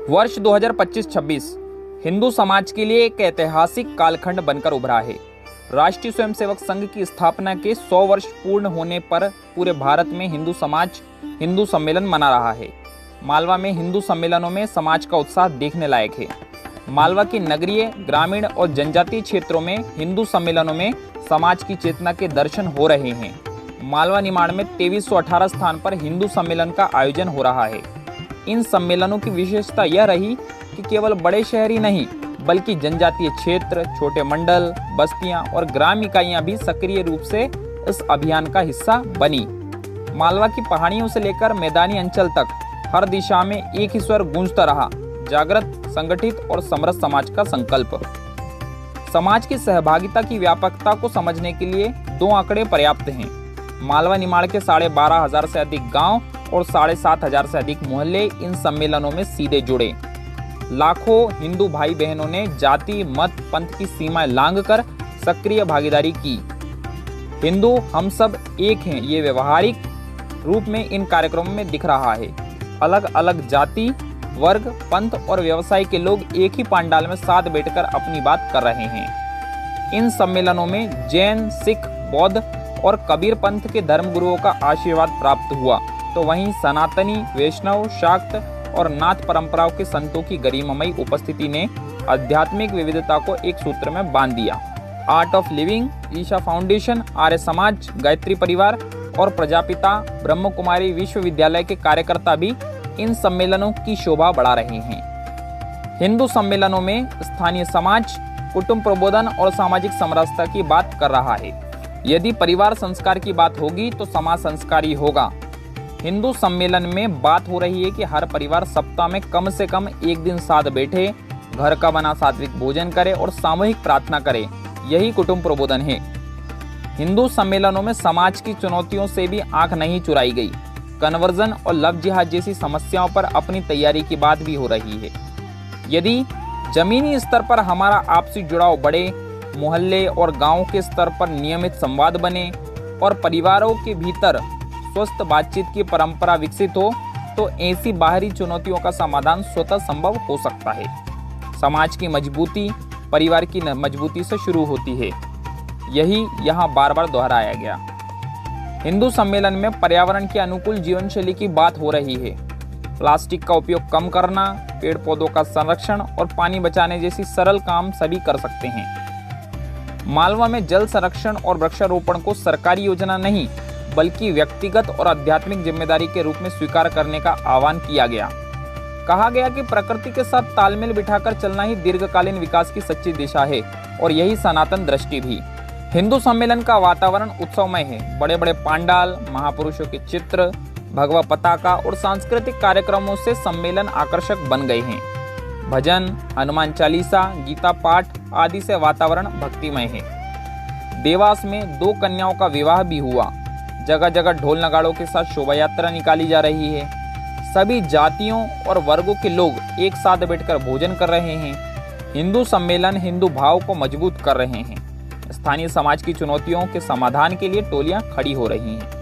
वर्ष 2025-26 हिंदू समाज के लिए एक ऐतिहासिक कालखंड बनकर उभरा है। राष्ट्रीय स्वयंसेवक संघ की स्थापना के 100 वर्ष पूर्ण होने पर पूरे भारत में हिंदू समाज हिंदू सम्मेलन मना रहा है। मालवा में हिंदू सम्मेलनों में समाज का उत्साह देखने लायक है। मालवा की नगरीय, ग्रामीण और जनजातीय क्षेत्रों में हिंदू सम्मेलनों में समाज की चेतना के दर्शन हो रहे हैं। मालवा निमाड़ में 2318 स्थान पर हिंदू सम्मेलन का आयोजन हो रहा है। इन सम्मेलनों की विशेषता यह रही कि केवल बड़े शहर ही नहीं बल्कि जनजातीय क्षेत्र, छोटे मंडल, बस्तियां और ग्राम इकाइयां भी सक्रिय रूप से इस अभियान का हिस्सा बनी। मालवा की पहाड़ियों से लेकर मैदानी अंचल तक हर दिशा में एक ही स्वर गूंजता रहा, जागृत, संगठित और समरस समाज का संकल्प। समाज की सहभागिता की व्यापकता को समझने के लिए 2 आंकड़े पर्याप्त हैं। मालवा निमाड़ के 12,500 से अधिक गांव और 7,500 से अधिक मोहल्ले इन सम्मेलनों में सीधे जुड़े। लाखों हिंदू भाई बहनों ने जाति, मत, पंथ की सीमाएं लांघकर सक्रिय भागीदारी की। हिंदू हम सब एक हैं, ये व्यवहारिक रूप में इन कार्यक्रमों में दिख रहा है। अलग अलग जाति, वर्ग, पंथ और व्यवसाय के लोग एक ही पंडाल में साथ बैठकर अपनी बात कर रहे हैं। इन सम्मेलनों में जैन, सिख, बौद्ध और कबीर पंथ के धर्मगुरुओं का आशीर्वाद प्राप्त हुआ, तो वहीं सनातनी, वैष्णव, शाक्त और नाथ परंपराओं के संतों की गरिमामयी उपस्थिति ने आध्यात्मिक विविधता को एक सूत्र में बांध दिया। Art of Living, Isha foundation, Arya Samaj, Gayatri परिवार और प्रजापिता ब्रह्म कुमारी विश्वविद्यालय के कार्यकर्ता भी इन सम्मेलनों की शोभा बढ़ा रहे हैं। हिंदू सम्मेलनों में स्थानीय समाज, कुटुंब प्रबोधन और सामाजिक समरसता की बात कर रहा है। यदि परिवार संस्कार की बात होगी तो समाज संस्कारी होगा। हिंदू सम्मेलन में बात हो रही है कि हर परिवार सप्ताह में कम से कम एक दिन साथ बैठे, घर का बना सात्विक भोजन करे और सामूहिक प्रार्थना करे। यही कुटुंब प्रबोधन है। हिंदू सम्मेलनों में समाज की चुनौतियों से भी आंख नहीं चुराई गई। कन्वर्जन और लव जिहाद जैसी समस्याओं पर अपनी तैयारी की बात भी हो रही है। यदि जमीनी स्तर पर हमारा आपसी जुड़ाव बढ़े, मोहल्ले और गांव के स्तर पर नियमित संवाद बने और परिवारों के भीतर स्वस्थ बातचीत की परंपरा विकसित हो, तो ऐसी बाहरी चुनौतियों का समाधान स्वतः संभव हो सकता है। समाज की मजबूती परिवार की मजबूती से शुरू होती है। यही यहाँ बार बार दोहराया गया। हिंदू सम्मेलन में पर्यावरण के अनुकूल जीवन शैली की बात हो रही है। प्लास्टिक का उपयोग कम करना, पेड़ पौधों का संरक्षण और पानी बचाने जैसी सरल काम सभी कर सकते हैं। मालवा में जल संरक्षण और वृक्षारोपण को सरकारी योजना नहीं बल्कि व्यक्तिगत और आध्यात्मिक जिम्मेदारी के रूप में स्वीकार करने का आह्वान किया गया। कहा गया कि प्रकृति के साथ तालमेल बिठाकर चलना ही दीर्घकालीन विकास की सच्ची दिशा है और यही सनातन दृष्टि भी। हिंदू सम्मेलन का वातावरण उत्सवमय है। बड़े बड़े पांडाल, महापुरुषों के चित्र, भगवा पताका और सांस्कृतिक कार्यक्रमों से सम्मेलन आकर्षक बन गए हैं। भजन, हनुमान चालीसा, गीता पाठ आदि से वातावरण भक्तिमय है। देवास में 2 कन्याओं का विवाह भी हुआ। जगह जगह ढोल नगाड़ों के साथ शोभा यात्रा निकाली जा रही है। सभी जातियों और वर्गों के लोग एक साथ बैठकर भोजन कर रहे हैं। हिंदू सम्मेलन हिंदू भाव को मजबूत कर रहे हैं। स्थानीय समाज की चुनौतियों के समाधान के लिए टोलियां खड़ी हो रही हैं।